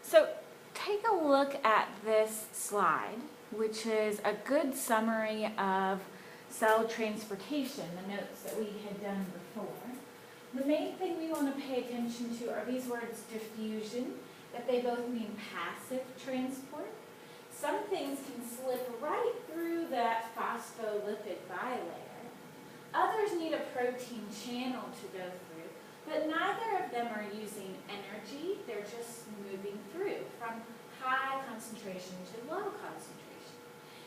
So take a look at this slide, which is a good summary of cell transportation, the notes that we had done before. The main thing we want to pay attention to are these words diffusion, that they both mean passive transport. Some things can slip right through that phospholipid bilayer. Others need a protein channel to go through, but neither of them are using energy. They're just moving through from high concentration to low concentration.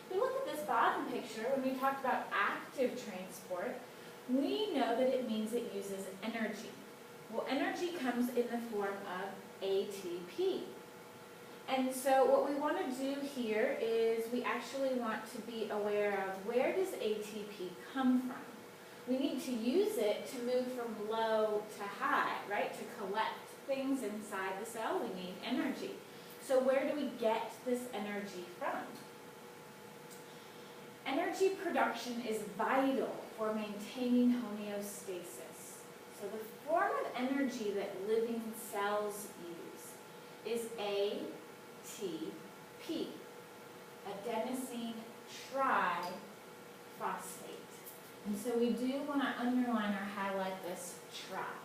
If we look at this bottom picture, when we talked about active transport, we know that it means it uses energy. Well, energy comes in the form of ATP. And so what we want to do here is we actually want to be aware of where does ATP come from. We need to use it to move from low to high, right? To collect things inside the cell, we need energy. So where do we get this energy from? Energy production is vital for maintaining homeostasis. So the form of energy that living cells use is ATP, adenosine triphosphate. And so we do want to underline or highlight this tri.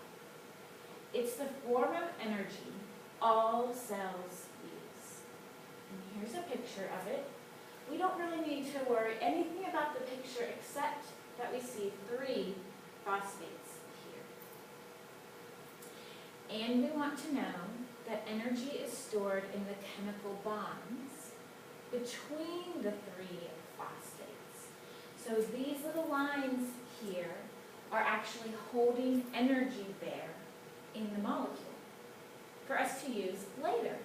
It's the form of energy all cells use. And here's a picture of it. We don't really need to worry anything about the picture except that we see 3 phosphates here. And we want to know that energy is stored in the chemical bonds between the 3 phosphates. So these little lines here are actually holding energy there in the molecule for us to use later.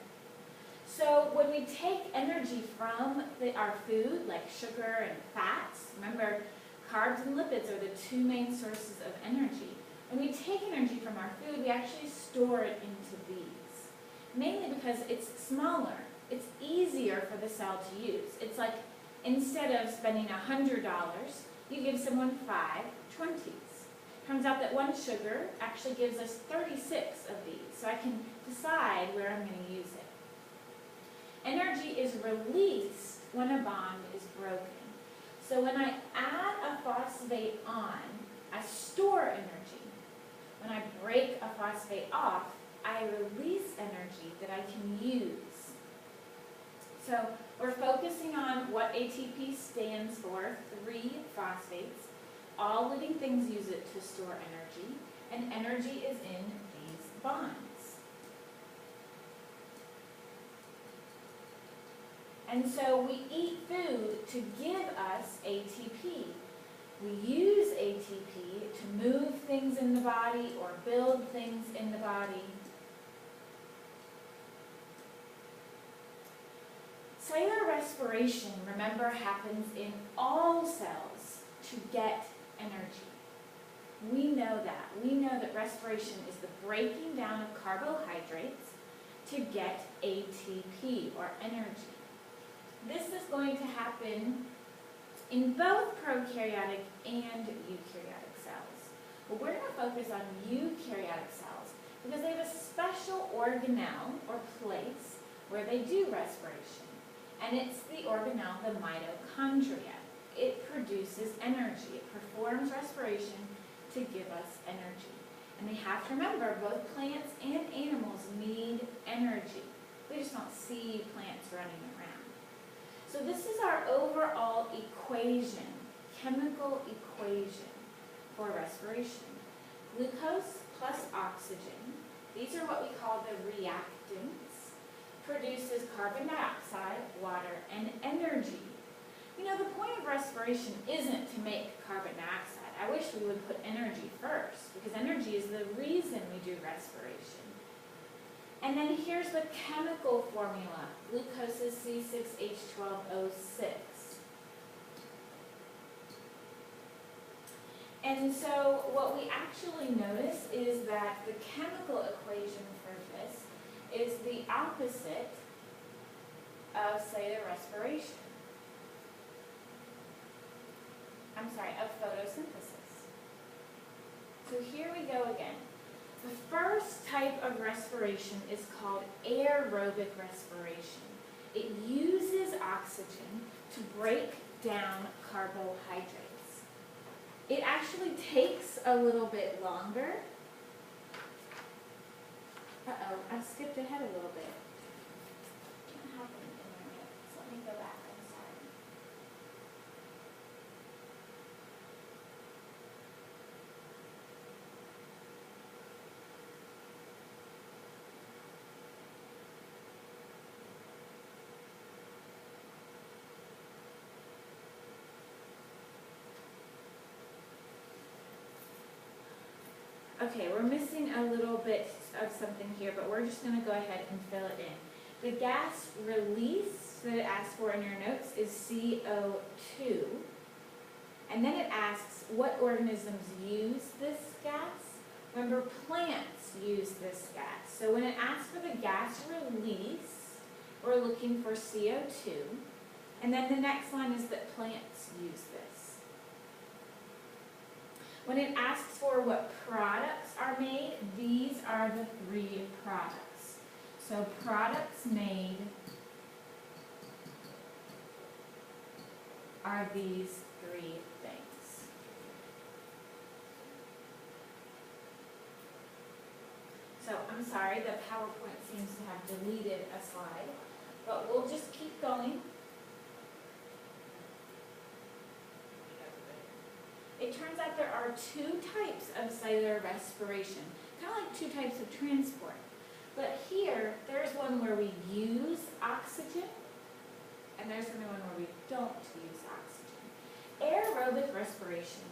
So when we take energy from our food, like sugar and fats, remember carbs and lipids are the 2 main sources of energy. When we take energy from our food, we actually store it into these, mainly because it's smaller. It's easier for the cell to use. It's like instead of spending $100, you give someone 5 20s. Turns out that 1 sugar actually gives us 36 of these, so I can decide where I'm going to use it. Energy is released when a bond is broken. So when I add a phosphate on, I store energy. When I break a phosphate off, I release energy that I can use. So we're focusing on what ATP stands for, 3 phosphates. All living things use it to store energy, and energy is in these bonds. And so we eat food to give us ATP. We use ATP to move things in the body or build things in the body. Cellular respiration, remember, happens in all cells to get energy. We know that. We know that respiration is the breaking down of carbohydrates to get ATP or energy. This is going to happen in both prokaryotic and eukaryotic cells. But we're going to focus on eukaryotic cells because they have a special organelle or place where they do respiration. And it's the organelle, the mitochondria. It produces energy. It performs respiration to give us energy. And we have to remember, both plants and animals need energy. We just don't see plants running around. So this is our overall equation, chemical equation for respiration. Glucose plus oxygen, these are what we call the reactants, produces carbon dioxide, water, and energy. You know, the point of respiration isn't to make carbon dioxide. I wish we would put energy first, because energy is the reason we do respiration. And then here's the chemical formula. Glucose is C6H12O6. And so what we actually notice is that the chemical equation for this is the opposite of cellular respiration. Of photosynthesis. So here we go again. The first type of respiration is called aerobic respiration. It uses oxygen to break down carbohydrates. It actually takes a little bit longer. Uh-oh, I skipped ahead a little bit. Can't happen in my notes. Let me go back. I'm sorry. Okay, we're missing a little bit of something here, but we're just going to go ahead and fill it in. The gas release that it asks for in your notes is CO2. And then it asks what organisms use this gas. Remember, plants use this gas. So when it asks for the gas release, we're looking for CO2. And then the next line is that plants use this. When it asks for what products are made, these are the three products. So products made are these three things. So I'm sorry, the PowerPoint seems to have deleted a slide, but we'll just keep going. It turns out there are two types of cellular respiration, kind of like two types of transport. But here, there's one where we use oxygen, and there's another one where we don't use oxygen. Aerobic respiration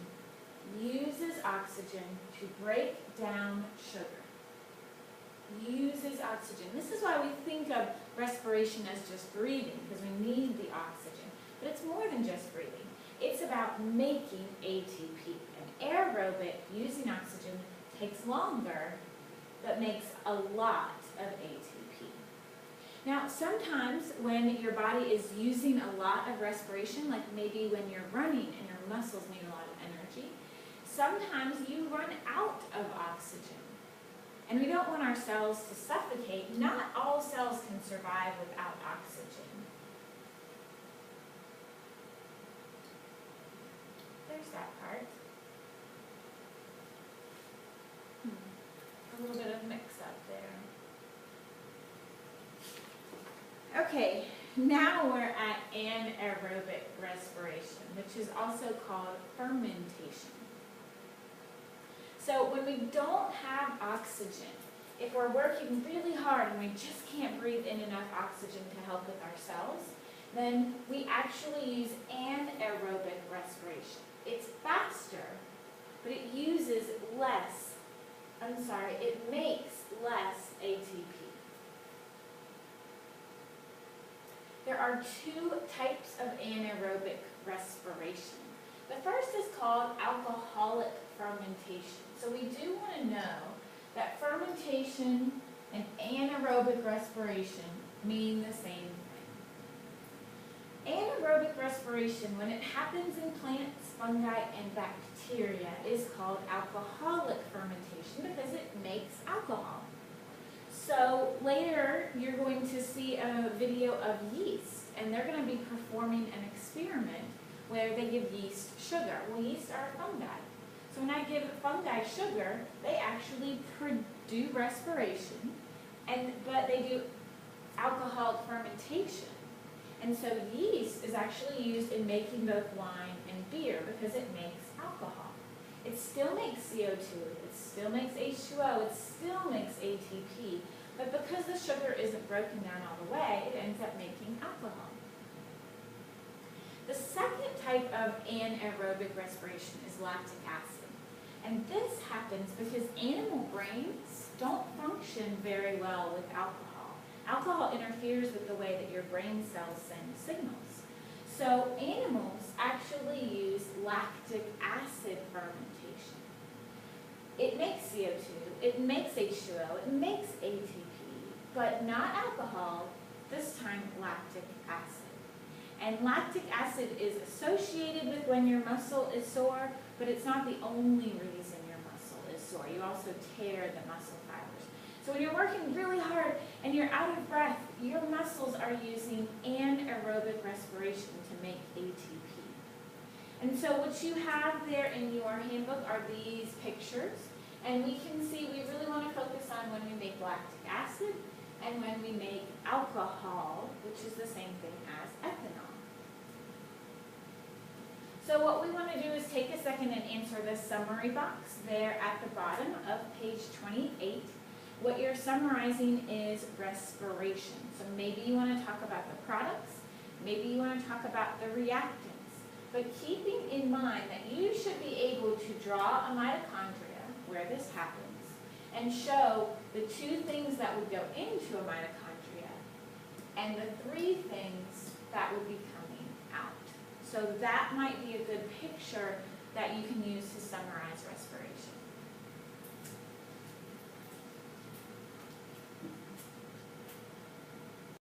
uses oxygen to break down sugar. Uses oxygen. This is why we think of respiration as just breathing, because we need the oxygen. But it's more than just breathing. It's about making ATP. And aerobic, using oxygen, takes longer, but makes a lot of ATP. Now, sometimes when your body is using a lot of respiration, like maybe when you're running and your muscles need a lot of energy, sometimes you run out of oxygen. And we don't want our cells to suffocate. Not all cells can survive without oxygen. There's that part. A little bit of mix-up there. Okay, now we're at anaerobic respiration, which is also called fermentation. So when we don't have oxygen, if we're working really hard and we just can't breathe in enough oxygen to help with our cells, then we actually use anaerobic respiration. It's faster, but it uses less, it makes less ATP. There are two types of anaerobic respiration. The first is called alcoholic fermentation. So we do want to know that fermentation and anaerobic respiration mean the same thing. Anaerobic respiration, when it happens in plants, fungi, and bacteria, is called alcoholic fermentation because it makes alcohol. So later you're going to see a video of yeast, and they're going to be performing an experiment where they give yeast sugar. Well, yeast are fungi. So when I give fungi sugar, they actually do respiration, but they do alcoholic fermentation. And so yeast is actually used in making both wine and beer because it makes alcohol. It still makes CO2, it still makes H2O, it still makes ATP, but because the sugar isn't broken down all the way, it ends up making alcohol. The second type of anaerobic respiration is lactic acid. And this happens because animal brains don't function very well with alcohol. Alcohol interferes with the way that your brain cells send signals. So animals actually use lactic acid fermentation. It makes CO2, it makes H2O, it makes ATP, but not alcohol, this time lactic acid. And lactic acid is associated with when your muscle is sore, but it's not the only reason your muscle is sore. sore. You also tear the muscle fibers. So when you're working really hard and you're out of breath, your muscles are using anaerobic respiration to make ATP. And so what you have there in your handbook are these pictures. And we can see we really want to focus on when we make lactic acid and when we make alcohol, which is the same thing as ethanol. So what we want to do is take a second and answer this summary box there at the bottom of page 28. What you're summarizing is respiration. So maybe you want to talk about the products, maybe you want to talk about the reactants, but keeping in mind that you should be able to draw a mitochondria where this happens and show the 2 things that would go into a mitochondria and the 3 things that would be coming out. So that might be a good picture that you can use to summarize respiration.